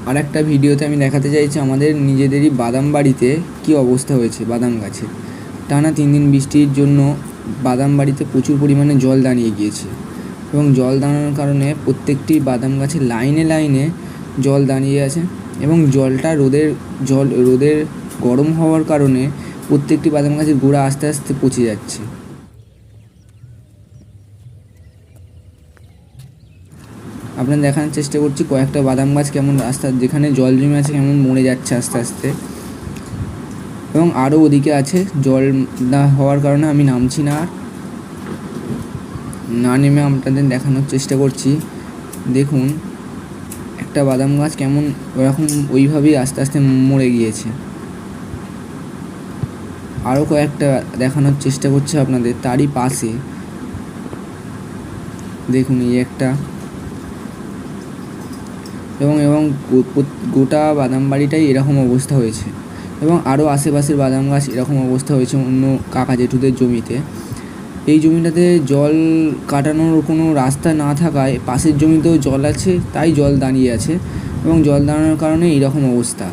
আরেকটা ভিডিওতে আমি দেখাতে চাইছি আমাদের নিজেদেরই বাদাম বাড়িতে কী অবস্থা হয়েছে বাদাম গাছে। টানা 3 দিন বৃষ্টির জন্য বাদাম বাড়িতে প্রচুর পরিমাণে জল দাঁড়িয়ে গিয়েছে এবং জল দাঁড়ানোর কারণে প্রত্যেকটি বাদাম গাছে লাইনে লাইনে জল দাঁড়িয়ে আছে এবং জলটা রোদের গরম হওয়ার কারণে প্রত্যেকটি বাদাম গাছের গোড়া আস্তে আস্তে পচে যাচ্ছে। আপনাদের দেখানোর চেষ্টা করছি কয়েকটা বাদাম গাছ কেমন রাস্তা যেখানে জল জমে আছে কেমন মরে যাচ্ছে আস্তে আস্তে, এবং আরও ওদিকে আছে জল না হওয়ার কারণে আমি নামছি না নেমে আপনাদের দেখানোর চেষ্টা করছি। দেখুন একটা বাদাম গাছ কেমন ওরকম ওইভাবেই আস্তে আস্তে মরে গিয়েছে। আরও কয়েকটা দেখানোর চেষ্টা করছি আপনাদের তারই পাশে। দেখুন এই একটা, এবং গোটা বাদাম বাড়িটাই এরকম অবস্থা হয়েছে এবং আরও আশেপাশের বাদাম গাছ এরকম অবস্থা হয়েছে অন্য কাকা জেঠুদের জমিতে। এই জমিটাতে জল কাটানোর কোনো রাস্তা না থাকায় পাশের জমিতেও জল আছে, তাই জল দাঁড়িয়ে আছে এবং জল দাঁড়ানোর কারণে এইরকম অবস্থা।